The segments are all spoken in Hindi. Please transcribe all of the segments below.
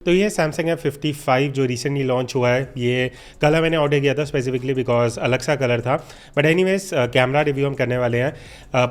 तो ये सैमसंग F55 जो रिसेंटली लॉन्च हुआ है, ये कलर मैंने ऑर्डर किया था स्पेसिफिकली बिकॉज अलग सा कलर था। बट एनीवेज कैमरा रिव्यू हम करने वाले हैं।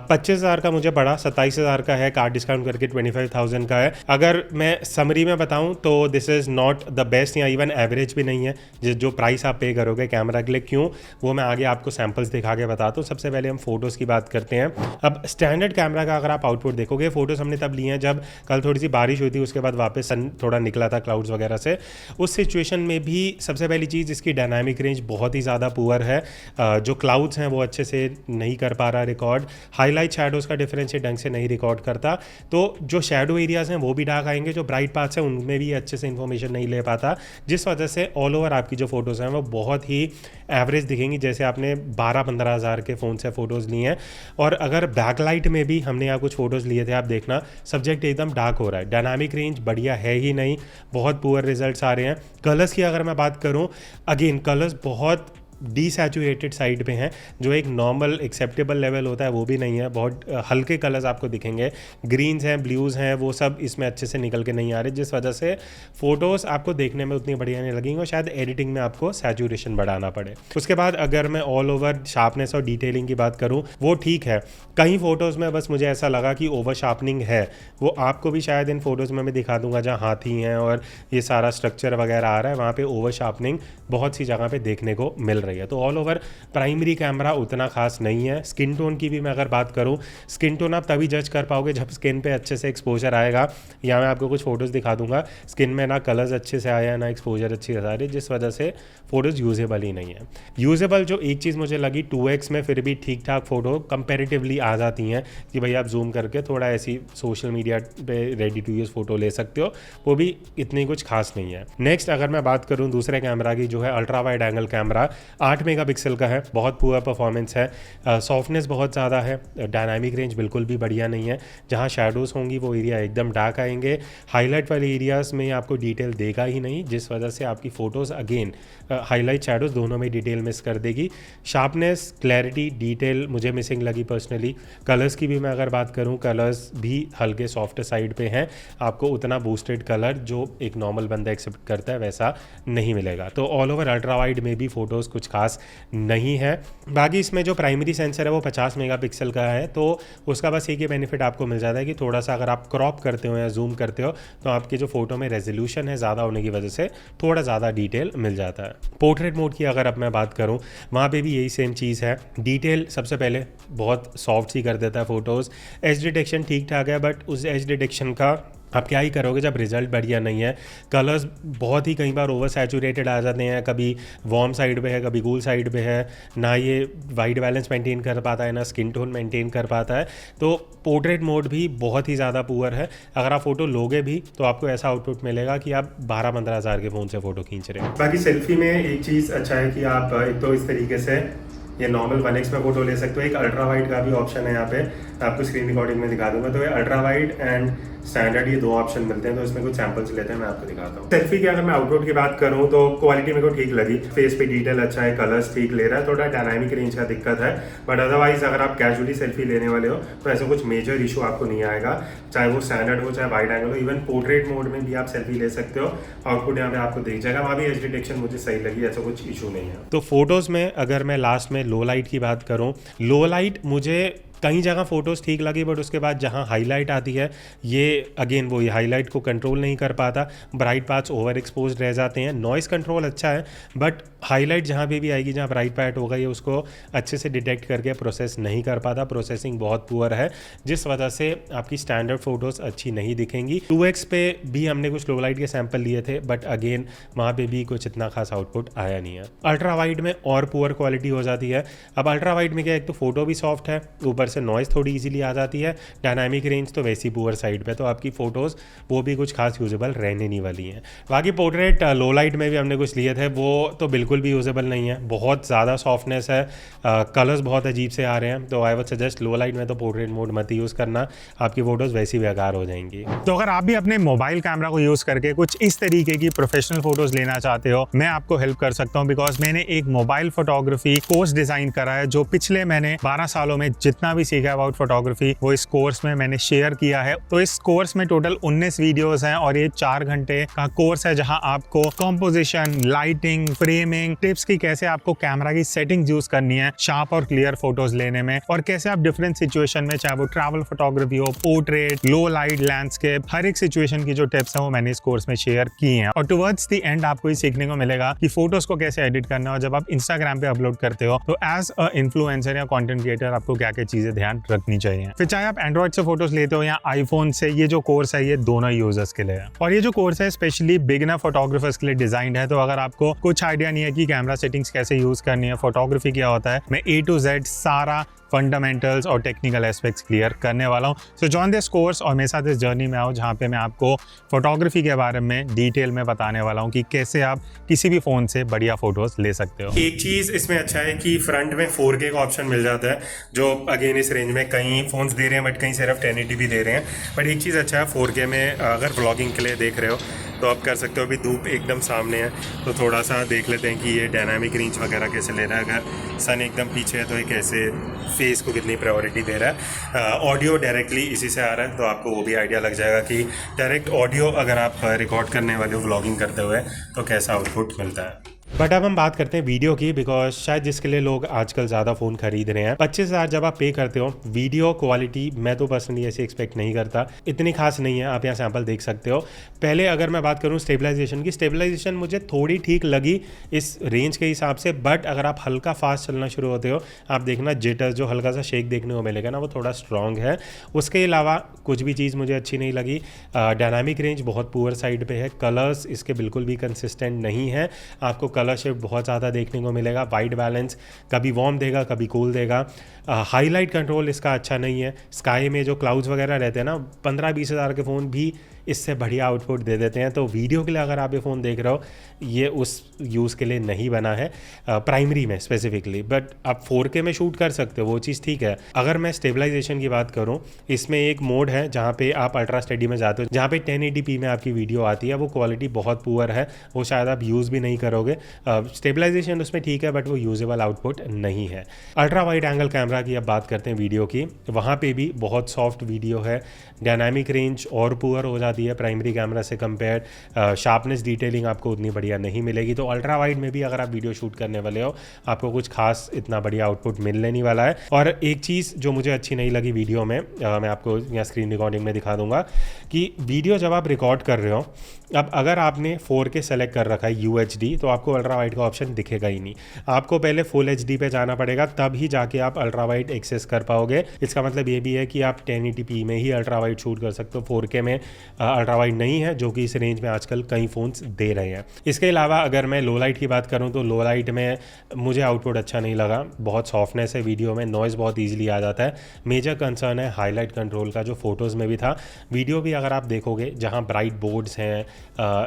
25,000 का मुझे पड़ा, 27,000 का है, कार्ड डिस्काउंट करके 25,000 का है। अगर मैं समरी में बताऊं तो this is not the best या इवन एवरेज भी नहीं है जो प्राइस आप पे करोगे कैमरा के लिए। क्यों, वो मैं आगे आपको सैम्पल्स दिखा के बताता हूँ। सबसे पहले हम फोटोज़ की बात करते हैं। अब स्टैंडर्ड कैमरा का अगर आप आउटपुट देखोगे, फोटोज़ हमने तब लिए हैं जब कल थोड़ी सी बारिश हुई थी, उसके बाद वापस सन थोड़ा निकला था क्लाउड्स वगैरह से। उस सिचुएशन में भी सबसे पहली चीज़, इसकी डायनामिक रेंज बहुत ही ज़्यादा पुअर है। जो क्लाउड्स हैं वो अच्छे से नहीं कर पा रहा रिकॉर्ड। हाईलाइट शैडोज़ का डिफरेंशिएट ढंग से नहीं रिकॉर्ड करता। तो जो शैडो एरियाज़ हैं वो भी डार्क आएंगे, जो ब्राइट पार्ट्स हैं उनमें भी अच्छे से इन्फॉर्मेशन नहीं ले पाता, जिस वजह से ऑल ओवर आपकी जो फोटोज़ हैं वो बहुत ही एवरेज दिखेंगी, जैसे आपने 12-15 हज़ार के फ़ोन से फ़ोटोज़ लिए हैं। और अगर बैकलाइट में भी हमने यहाँ कुछ फ़ोटोज़ लिए थे, आप देखना सब्जेक्ट एकदम डार्क हो रहा है। डायनामिक रेंज बढ़िया है ही नहीं, बहुत पुअर रिजल्ट्स आ रहे हैं। कलर्स की अगर मैं बात करूं, अगेन कलर्स बहुत डीसैचुरेटेड साइड पे हैं, जो एक नॉर्मल एक्सेप्टेबल लेवल होता है वो भी नहीं है। बहुत हल्के कलर्स आपको दिखेंगे, ग्रीन्स हैं, ब्लूज़ हैं, वो सब इसमें अच्छे से निकल के नहीं आ रहे, जिस वजह से फ़ोटोज़ आपको देखने में उतनी बढ़िया नहीं लगेंगी और शायद एडिटिंग में आपको सैचुरेशन बढ़ाना पड़े। उसके बाद अगर मैं ऑल ओवर शार्पनेस और डिटेलिंग की बात करूँ, वो ठीक है। कई फ़ोटोज़ में बस मुझे ऐसा लगा कि ओवर शार्पनिंग है। वो आपको भी शायद इन फ़ोटोज़ में मैं दिखा दूंगा जहाँ हाथी हैं और ये सारा स्ट्रक्चर वगैरह आ रहा है, वहाँ पे ओवर शार्पनिंग बहुत सी जगह पे देखने को मिल रही है। तो ऑल ओवर प्राइमरी कैमरा उतना खास नहीं है। स्किन टोन की भी मैं अगर बात करूं, स्किन टोन आप तभी जज कर पाओगे जब स्किन पे अच्छे से एक्सपोजर आएगा। यहाँ मैं आपको कुछ फ़ोटोज़ दिखा दूंगा, स्किन में ना कलर्स अच्छे से आया है ना एक्सपोजर अच्छी आ रही है, जिस वजह से फ़ोटोज़ यूजेबल ही नहीं है। यूजेबल जो एक चीज़ मुझे लगी, 2x में फिर भी ठीक ठाक फ़ोटो कंपेरेटिवली आ जाती हैं कि भाई आप जूम करके थोड़ा ऐसी सोशल मीडिया पे रेडी टू यूज़ फ़ोटो ले सकते हो, वो भी इतनी कुछ खास नहीं है। नेक्स्ट अगर मैं बात करूँ दूसरे कैमरा की, जो है ultra wide angle camera, 8 megapixel का है, बहुत पुअर परफॉर्मेंस है। सॉफ्टनेस बहुत ज़्यादा है, डायनामिक रेंज बिल्कुल भी बढ़िया नहीं है। जहाँ शैडोज़ होंगी वो एरिया एकदम डार्क आएंगे, हाईलाइट वाले एरियाज़ में आपको डिटेल देगा ही नहीं, जिस वजह से आपकी फ़ोटोज़ अगेन हाईलाइट शैडोज़ दोनों में डिटेल मिस कर देगी। शार्पनेस, क्लैरिटी, डिटेल मुझे मिसिंग लगी पर्सनली। कलर्स की भी मैं अगर बात करूँ, कलर्स भी हल्के सॉफ्ट साइड पे हैं, आपको उतना बूस्टेड कलर जो एक नॉर्मल बंदा एक्सेप्ट करता है वैसा नहीं मिलेगा। तो ऑल ओवर अल्ट्रा वाइड में भी फ़ोटोज़ कुछ खास नहीं है। बाकी इसमें जो प्राइमरी सेंसर है वो 50 मेगापिक्सल का है, तो उसका बस एक ही बेनिफिट आपको मिल जाता है कि थोड़ा सा अगर आप क्रॉप करते हो या जूम करते हो तो आपके जो फोटो में रेजोल्यूशन है ज़्यादा होने की वजह से थोड़ा ज़्यादा डिटेल मिल जाता है। पोर्ट्रेट मोड की अगर अब मैं बात करूँ, वहाँ पे भी यही सेम चीज़ है। डिटेल सबसे पहले बहुत सॉफ्ट सी कर देता है फ़ोटोज़। एज डिटेक्शन ठीक ठाक है, बट उस एज डिटेक्शन का आप क्या ही करोगे जब रिजल्ट बढ़िया नहीं है। कलर्स बहुत ही कई बार ओवर सैचुरेटेड आ जाते हैं, कभी वार्म साइड पे है, कभी कूल साइड पे है, ना ये वाइट बैलेंस मेंटेन कर पाता है, ना स्किन टोन मेंटेन कर पाता है। तो पोर्ट्रेट मोड भी बहुत ही ज़्यादा पुअर है। अगर आप फोटो लोगे भी तो आपको ऐसा आउटपुट मिलेगा कि आप 12-15 हज़ार के फ़ोन से फ़ोटो खींच रहे हैं। बाकी सेल्फी में एक चीज़ अच्छा है कि आप एक तो इस तरीके से ये नॉर्मल 1x में फोटो ले सकते हो। एक अल्ट्रा वाइड का भी ऑप्शन है यहाँ पे, आपको स्क्रीन रिकॉर्डिंग में दिखा दूंगा। तो ये अल्ट्रा वाइड एंड स्टैंडर्ड, ये दो ऑप्शन मिलते हैं, तो इसमें कुछ सैंपल्स लेते हैं, मैं आपको दिखाता हूँ। सेल्फी की अगर मैं आउटपुट की बात करूँ तो क्वालिटी मेरे को ठीक लगी, फेस पे डिटेल अच्छा है, कलर्स ठीक ले रहा है, थोड़ा डायनामिक रेंज का दिक्कत है, बट अदरवाइज अगर आप कैजुअली सेल्फी लेने वाले हो तो ऐसा कुछ मेजर इशू आपको नहीं आएगा, चाहे वो स्टैंडर्ड हो चाहे वाइड एंगल हो। इवन पोर्ट्रेट मोड में भी आप सेल्फी ले सकते हो, आउटपुट यहाँ पे आपको दिख जाएगा। वहाँ भी एज डिटेक्शन मुझे सही लगी, ऐसा कुछ इशू नहीं है। तो फोटोज़ में अगर मैं लास्ट में लो लाइट की बात करूँ, लो लाइट मुझे कई जगह फ़ोटोज़ ठीक लगी, बट उसके बाद जहाँ हाईलाइट आती है, ये अगेन वो ये हाईलाइट को कंट्रोल नहीं कर पाता, ब्राइट पार्ट्स ओवर एक्सपोज रह जाते हैं। नॉइज़ कंट्रोल अच्छा है, बट हाईलाइट जहाँ पे भी आएगी, जहाँ ब्राइट पार्ट होगा, ये उसको अच्छे से डिटेक्ट करके प्रोसेस नहीं कर पाता। प्रोसेसिंग बहुत पुअर है, जिस वजह से आपकी स्टैंडर्ड फ़ोटोज़ अच्छी नहीं दिखेंगी। 2x पे भी हमने कुछ लो लाइट के सैंपल लिए थे, बट अगेन वहाँ पे भी कुछ इतना खास आउटपुट आया नहीं है। अल्ट्रा वाइड में और पुअर क्वालिटी हो जाती है। अब अल्ट्रा वाइड में क्या, एक तो फोटो भी सॉफ्ट है, ऊपर से नॉइज़ थोड़ी इजीली आ जाती है, डायनामिक रेंज तो वैसी पुअर साइड पे, तो आपकी फ़ोटोज़ वो भी कुछ खास यूजेबल रहने नहीं वाली हैं। बाकी पोर्ट्रेट लो लाइट में भी हमने कुछ लिए थे, वो तो बिल्कुल भी यूजेबल नहीं है, बहुत ज़्यादा सॉफ्टनेस है, कलर्स बहुत अजीब से आ रहे हैं। तो I would suggest low light में तो पोर्ट्रेट मोड मत यूज़ करना, आपकी फ़ोटोज़ वैसी बेकार हो जाएंगी। तो अगर आप भी अपने मोबाइल कैमरा को यूज़ करके कुछ इस तरीके की प्रोफेशनल फोटोज़ लेना चाहते हो, मैं आपको हेल्प कर सकता हूँ, बिकॉज मैंने एक मोबाइल फोटोग्राफी कोर्स डिज़ाइन करा है, जो पिछले मैंने 12 सालों में जितना भी सीखा अबाउट फोटोग्राफी वो इस कोर्स में मैंने शेयर किया है। तो इस कोर्स में टोटल 19 वीडियोस हैं और ये 4 घंटे का कोर्स है, जहां आपको कंपोजिशन, लाइटिंग, फ्रेमिंग, टिप्स की कैसे आपको कैमरा की सेटिंग्स यूज करनी है शार्प और क्लियर फोटोज लेने में, और कैसे आप डिफरेंट सिचुएशन में, चाहे वो ट्रैवल फोटोग्राफी हो, पोर्ट्रेट, लो लाइट, लैंडस्केप, हर एक सिचुएशन की जो टिप्स है वो मैंने इस कोर्स में शेयर की हैं। और टुवर्ड्स द एंड आपको ये सीखने को मिलेगा कि फोटोज को कैसे एडिट करना है, और जब आप इंस्टाग्राम पे अपलोड करते हो तो एज अ इन्फ्लुएंसर या कंटेंट क्रिएटर आपको क्या क्या चीजें ध्यान रखनी चाहिए। फिर चाहे आप एंड्रॉइड से फोटोज लेते हो या आईफोन से, ये जो कोर्स है ये दोनों यूजर्स के लिए है। और ये जो कोर्स है स्पेशली बिगिनर फोटोग्राफर्स के लिए डिजाइंड है। तो अगर आपको कुछ आइडिया नहीं है कि कैमरा सेटिंग्स कैसे यूज करनी है, फोटोग्राफी क्या होता है, मैं A to Z सारा फंडामेंटल्स और टेक्निकल एस्पेक्ट्स क्लियर करने वाला हूँ। सो जॉइन दिस कोर्स और मेरे साथ इस जर्नी में आओ, जहाँ पे मैं आपको फोटोग्राफी के बारे में डिटेल में बताने वाला हूँ कि कैसे आप किसी भी फ़ोन से बढ़िया फोटोज ले सकते हो। एक चीज़ इसमें अच्छा है कि फ्रंट में 4K का ऑप्शन मिल जाता है, जो अगेन इस रेंज में कई फ़ोन्स दे रहे हैं, बट कहीं सिर्फ 1080p दे रहे हैं। बट एक चीज़ अच्छा है 4K में, अगर व्लॉगिंग के लिए देख रहे हो तो आप कर सकते हो। अभी धूप एकदम सामने है तो थोड़ा सा देख लेते हैं कि ये डायनामिक रेंज वगैरह कैसे ले रहा है। अगर सन एकदम पीछे है तो ये कैसे फेस को कितनी प्रायोरिटी दे रहा है। ऑडियो डायरेक्टली इसी से आ रहा है तो आपको वो भी आइडिया लग जाएगा कि डायरेक्ट ऑडियो अगर आप रिकॉर्ड करने वाले हो व्लॉगिंग करते हुए तो कैसा आउटपुट मिलता है। बट अब हम बात करते हैं वीडियो की, बिकॉज शायद जिसके लिए लोग आजकल ज़्यादा फ़ोन खरीद रहे हैं। 25,000 जब आप पे करते हो, वीडियो क्वालिटी मैं तो पर्सनली ऐसे एक्सपेक्ट नहीं करता, इतनी खास नहीं है। आप यहाँ सैंपल देख सकते हो। पहले अगर मैं बात करूँ स्टेबलाइजेशन की, स्टेबलाइजेशन मुझे थोड़ी ठीक लगी इस रेंज के हिसाब से। बट अगर आप हल्का फास्ट चलना शुरू होते हो, आप देखना जिटर जो हल्का सा शेक देखने को मिलेगा ना, वो थोड़ा स्ट्रॉन्ग है। उसके अलावा कुछ भी चीज़ मुझे अच्छी नहीं लगी। डायनामिक रेंज बहुत पुअर साइड पे है। कलर्स इसके बिल्कुल भी कंसिस्टेंट नहीं है। आपको कलर शिफ्ट बहुत ज़्यादा देखने को मिलेगा। वाइट बैलेंस कभी वार्म देगा कभी कूल देगा। हाईलाइट कंट्रोल इसका अच्छा नहीं है। स्काई में जो क्लाउड्स वगैरह रहते हैं ना, 15-20 हज़ार के फ़ोन भी इससे बढ़िया आउटपुट दे देते हैं। तो वीडियो के लिए अगर आप ये फ़ोन देख रहे हो, ये उस यूज़ के लिए नहीं बना है प्राइमरी में स्पेसिफिकली। बट आप 4K में शूट कर सकते हो, वो चीज़ ठीक है। अगर मैं स्टेबलाइजेशन की बात करूँ, इसमें एक मोड है जहाँ पे आप अल्ट्रा स्टेडी में जाते हो, जहाँ पे 1080p में आपकी वीडियो आती है। वो क्वालिटी बहुत पुअर है, वो शायद आप यूज़ भी नहीं करोगे। स्टेबलाइजेशन उसमें ठीक है बट वो यूजेबल आउटपुट नहीं है। अल्ट्रा वाइड एंगल कैमरा की अब बात करते हैं वीडियो की, वहाँ पे भी बहुत सॉफ्ट वीडियो है। डायनामिक रेंज और पुअर हो जाती है प्राइमरी कैमरा से कंपेयर। शार्पनेस डिटेलिंग आपको उतनी बढ़िया नहीं मिलेगी। तो अल्ट्रा वाइड में भी अगर आप वीडियो शूट करने वाले हो, आपको कुछ खास इतना बढ़िया आउटपुट मिलने नहीं वाला है। और एक चीज़ जो मुझे अच्छी नहीं लगी वीडियो में, मैं आपको यहाँ स्क्रीन रिकॉर्डिंग में दिखा दूंगा कि वीडियो जब आप रिकॉर्ड कर रहे हो, अब अगर आपने 4K सेलेक्ट कर रखा है UHD, तो आपको अल्ट्रा वाइड का ऑप्शन दिखेगा ही नहीं। आपको पहले फुल HD पे जाना पड़ेगा, तब ही जाके आप अल्ट्रा वाइड एक्सेस कर पाओगे। इसका मतलब ये भी है कि आप 1080p में ही अल्ट्रा वाइड शूट कर सकते हो। 4K में अल्ट्रा वाइड नहीं है, जो कि इस रेंज में आजकल कई फ़ोन्स दे रहे हैं। इसके अलावा अगर मैं लो लाइट की बात करूँ तो लो लाइट में मुझे आउटपुट अच्छा नहीं लगा। बहुत सॉफ्टनेस है वीडियो में, नॉइज़ बहुत ईजिली आ जाता है। मेजर कंसर्न है हाईलाइट कंट्रोल का, जो फोटोज़ में भी था। वीडियो भी अगर आप देखोगे, जहाँ ब्राइट बोर्ड्स हैं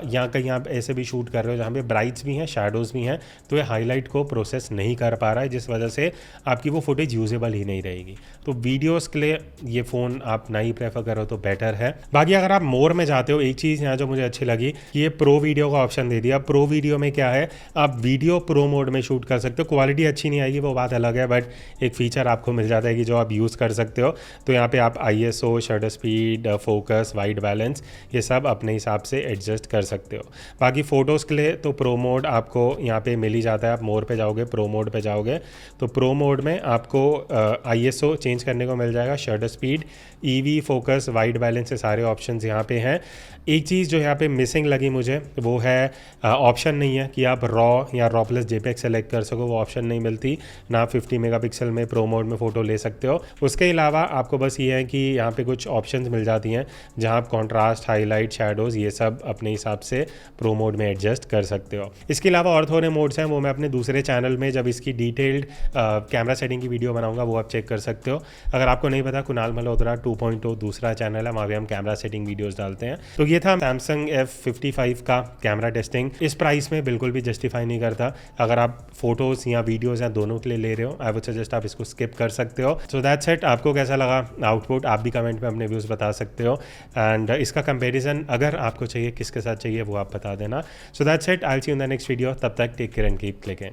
या कहीं आप ऐसे भी शूट कर रहे हो जहाँ पे ब्राइट्स भी हैं, शैडोज़ भी हैं, तो ये हाईलाइट को प्रोसेस नहीं कर पा रहा है, जिस वजह से आपकी वो फुटेज यूजेबल ही नहीं रहेगी। तो वीडियोस के लिए ये फ़ोन आप ना ही प्रेफर करो तो बेटर है। बाकी अगर आप मोर में जाते हो, एक चीज़ यहाँ जो मुझे अच्छी लगी कि ये प्रो वीडियो का ऑप्शन दे दिया। प्रो वीडियो में क्या है, आप वीडियो प्रो मोड में शूट कर सकते हो। क्वालिटी अच्छी नहीं आएगी, वो बात अलग है, बट एक फीचर आपको मिल जाता है कि जो आप यूज़ कर सकते हो। तो यहाँ पे आप ISO, shutter speed, focus, white balance, ये सब अपने हिसाब से एडजस्ट कर सकते हो। बाकी फ़ोटोज़ के लिए तो प्रो मोड आपको यहाँ पे मिल ही जाता है। आप मोर पे जाओगे, प्रो मोड पे जाओगे, तो प्रो मोड में आपको ISO चेंज करने को मिल जाएगा, shutter speed, EV, focus, white balance, से सारे ऑप्शंस यहाँ पे हैं। एक चीज़ जो यहाँ पे मिसिंग लगी मुझे, वो है ऑप्शन नहीं है कि आप रॉ या रॉ प्लस JPEG सेलेक्ट कर सको, वो ऑप्शन नहीं मिलती ना। आप 50 मेगापिक्सल में प्रो मोड में फ़ोटो ले सकते हो। उसके अलावा आपको बस ये है कि यहाँ पे कुछ ऑप्शंस मिल जाती हैं जहाँ आप कॉन्ट्रास्ट, हाईलाइट, शैडोज़, ये सब अपने हिसाब से प्रो मोड में एडजस्ट कर सकते हो। इसके अलावा और थोड़े मोड्स हैं, वो मैं अपने दूसरे चैनल में जब इसकी डिटेल्ड कैमरा सेटिंग की वीडियो बनाऊंगा वो आप चेक कर सकते हो। अगर आपको नहीं पता, कुणाल मल्होत्रा 2.0 दूसरा चैनल है, वहाँ पे हम कैमरा सेटिंग वीडियोस डालते हैं। तो ये था सैमसंग F55 का कैमरा टेस्टिंग। इस प्राइस में बिल्कुल भी जस्टिफाई नहीं करता। अगर आप फोटोज़ या वीडियोज़ या दोनों के लिए ले रहे हो, आई वुड सजेस्ट आप इसको स्किप कर सकते हो। सो दैट्स इट। आपको कैसा लगा आउटपुट, आप भी कमेंट में अपने व्यूज़ बता सकते हो। एंड इसका कंपेरिजन अगर आपको चाहिए, किसके साथ चाहिए, वो आप बता देना। So that's it. I will see you in the next video. तब तक take care and keep clicking.